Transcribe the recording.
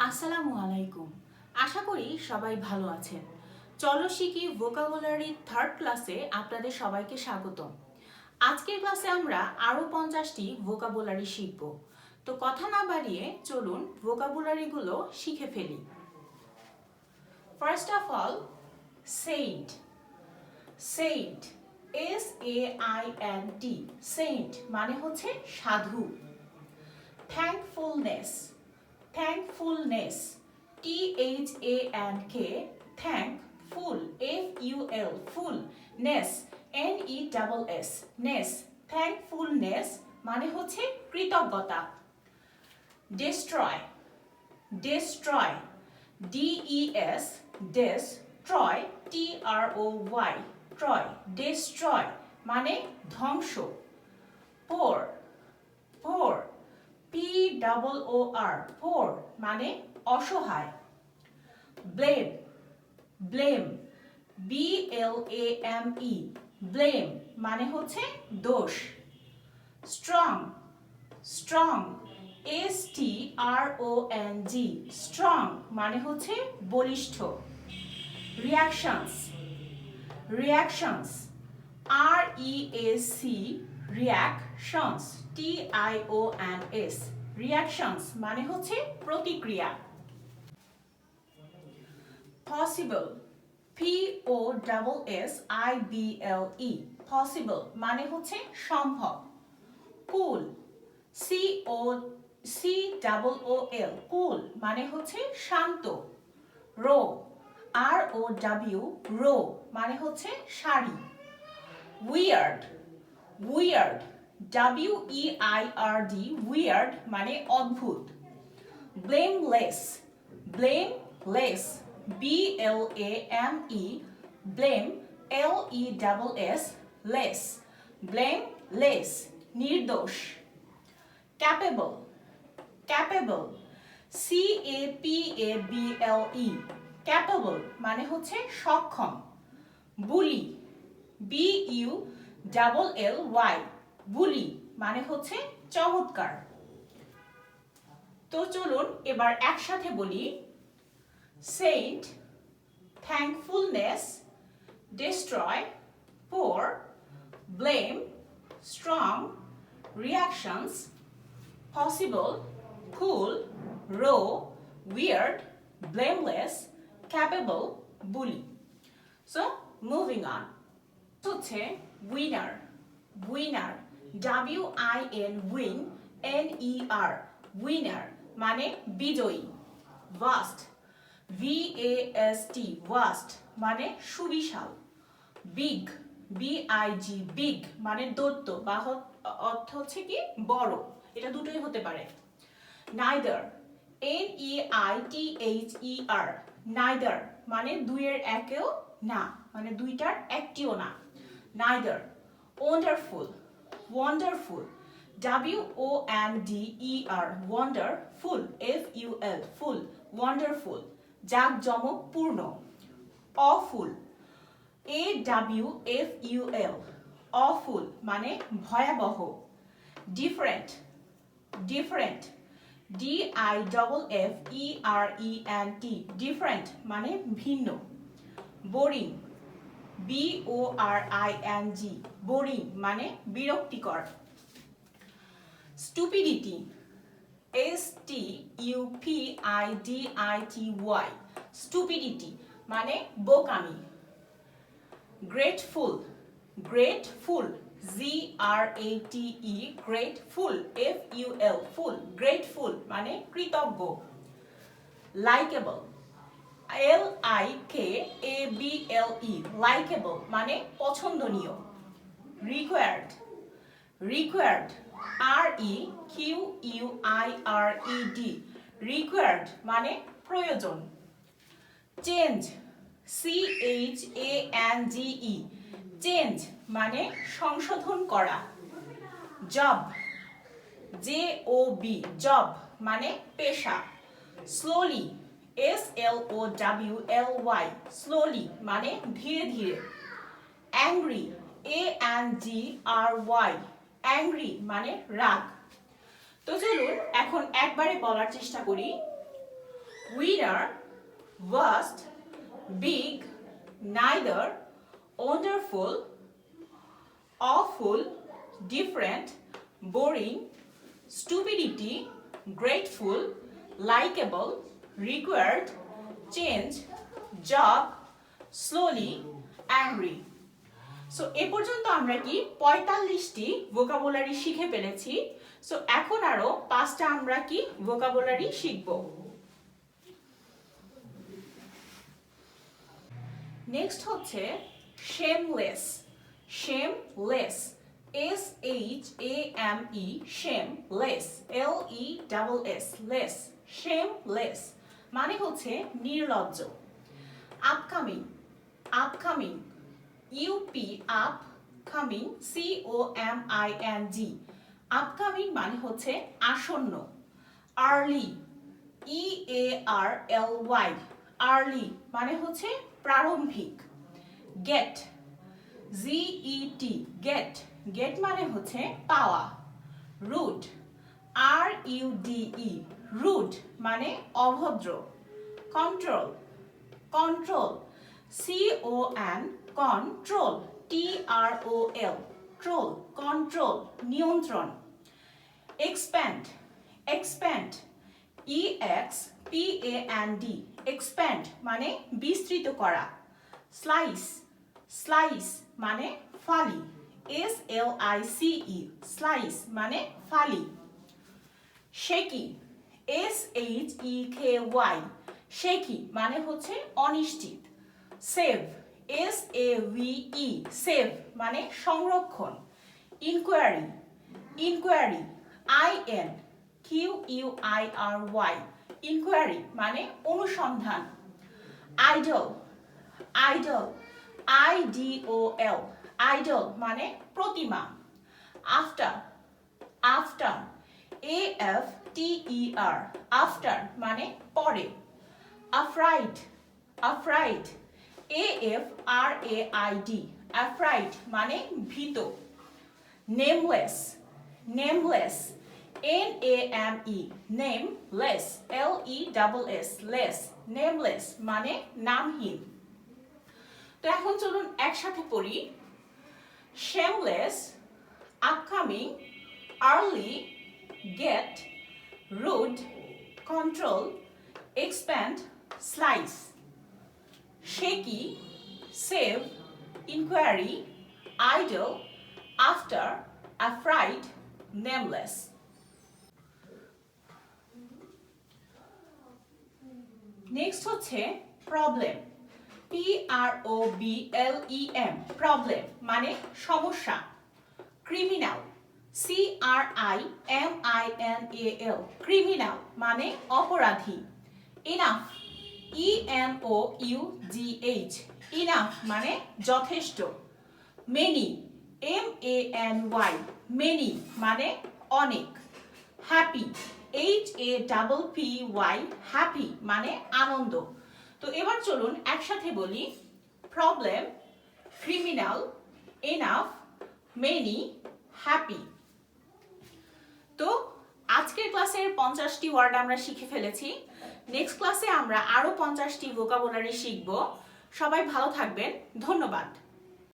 আসসালামু আলাইকুম। আশা করি সবাই ভালো আছেন। চলো শিখি ভোকাবুলারি থার্ড ক্লাসে আপনাদের সবাইকে স্বাগতম। আজকের ক্লাসে আমরা আরও 50টি ভোকাবুলারি শিখব। তো কথা না বাড়িয়ে চলুন ভোকাবুলারিগুলো শিখে ফেলি। First of all, Saint. Saint, SAINT, Saint মানে হচ্ছে সাধু। থ্যাঙ্কফুলনেস, thankfulness, THANK, thank, full, FUL, full, ness, NESS, ness, thankfulness মানে হচ্ছে কৃতজ্ঞতা। destroy, destroy, DES, destroy, TROY, troy, destroy মানে ধ্বংস। pour, pour, POOR, poor মানে অসহায়। blame, blame, BLAME, blame মানে হচ্ছে দোষ। strong, strong, STRONG, strong মানে হচ্ছে বলিষ্ঠ। reactions, reactions, REAC, reactions, TIONS, reactions মানে হচ্ছে প্রতিক্রিয়া। possible, POSSIBLE, possible মানে হচ্ছে সম্ভব। cool, COOL, cool মানে হচ্ছে শান্ত। row, ROW, row মানে হচ্ছে সারি। weird, weird, WEIRD, weird মানে অদ্ভুত। blameless, blameless, BLAME, blame, LESS, less, blameless নির্দোষ। capable, capable, CAPABLE, capable মানে হচ্ছে সক্ষম। bully, BULLY, বুলি মানে হচ্ছে চমৎকার। তো চলুন এবার একসাথে বলি। saint, thankfulness, destroy, pour, blame, strong, reactions, possible, cool, raw, weird, blameless, capable, bully. So moving on. হচ্ছে winner, winner, WIN, win, NER, winner মানে বিজয়ী। vast, VAST, vast মানে সুবিশাল। big, BIG, big মানে দৈত্য বা অর্থ হচ্ছে কি বড়, এটা দুটোই হতে পারে। neither, NEITHER, neither মানে দুইয়ের একেও না, মানে দুইটার একটিও না। neither, wonderful, wonderful, WONDER, wonderful, FUL, full, wonderful, জাঁকজমকপূর্ণ। awful, AWFUL, awful মানে ভয়াবহ। different, different, DIFFERENT, different মানে ভিন্ন। boring, BORING, boring মানে বিরক্তিকর। stupidity, STUPIDITY, stupidity মানে বোকামি। grateful, grateful, GRATE, grateful, FUL, full, grateful মানে কৃতজ্ঞ। likable, LIKABLE, likable মানে পছন্দনীয়। required, required, REQUIRED, required মানে প্রয়োজন। change, CHANGE, change মানে সংশোধন করা। job, JOB, job মানে পেশা। slowly, SLOWLY, slowly মানে ধীরে ধীরে। angry, ANGRY, angry মানে রাগ। তো চলুন এখন একবারে বলার চেষ্টা করি। winner, vast, big, neither, wonderful, awful, different, boring, stupidity, grateful, likable, required, change, job, slowly, angry. So এ পর্যন্ত আমরা কি 45টি ভোকাবুলারি শিখে ফেলেছি। সো এখন আরো 5টা আমরা কি ভোকাবুলারি শিখব। নেক্সট হচ্ছে shameless, shameless, SHAME, shameless, LESS, less, shameless মানে হচ্ছে নির্লজ্জ। upcoming, upcoming, UP, upcoming, COMING, upcoming মানে হচ্ছে আসন্ন। early, EARLY, early মানে হচ্ছে প্রারম্ভিক। get, GET, get, get মানে হচ্ছে পাওয়া। rude, RUDE, rude মানে অভদ্র। control, control, CON, control, TROL, troll, control, নিয়ন্ত্রণ। expand, expand, EXPAND, expand মানে বিস্তৃত করা। slice, slice মানে ফালি, SLICE, slice মানে ফালি। shaky, SHEKY, shaky মানে হচ্ছে অনিশ্চিত। save, SAVE, save মানে সংরক্ষণ। inquiry, inquiry, INQUIRY, inquiry মানে অনুসন্ধান। idol, idol, IDOL, idol মানে প্রতিমা। after, after, AFTER, after মানে পরে। afraid, afraid, AFRAID, afraid মানে ভীত। nameless, nameless, NAME, name, less, LESS, less, nameless মানে নামহীন। তো এখন চলুন একসাথে পড়ি। shameless, upcoming, early, get, rude, control, expand, slice, shaky, save, inquiry, idle, after, afraid, nameless. Next হচ্ছে প্রবলেম, PROBLEM, প্রবলেম মানে সমস্যা। ক্রিমিনাল, CRIMINAL, ক্রিমিনাল মানে অপরাধী। ইনাফ, ENOUGH, ইনাফ মানে যথেষ্ট। মেনি, MANY, মেনি মানে অনেক। হ্যাপি, HAPPY, হ্যাপি মানে আনন্দ। তো এবার চলুন একসাথে বলি। Problem, criminal, enough, many, happy. তো আজকের ক্লাসের 50টি ওয়ার্ড আমরা শিখে ফেলেছি। নেক্সট ক্লাসে আমরা আরো 50টি ভোকাবুলারি শিখব। সবাই ভালো থাকবেন, ধন্যবাদ।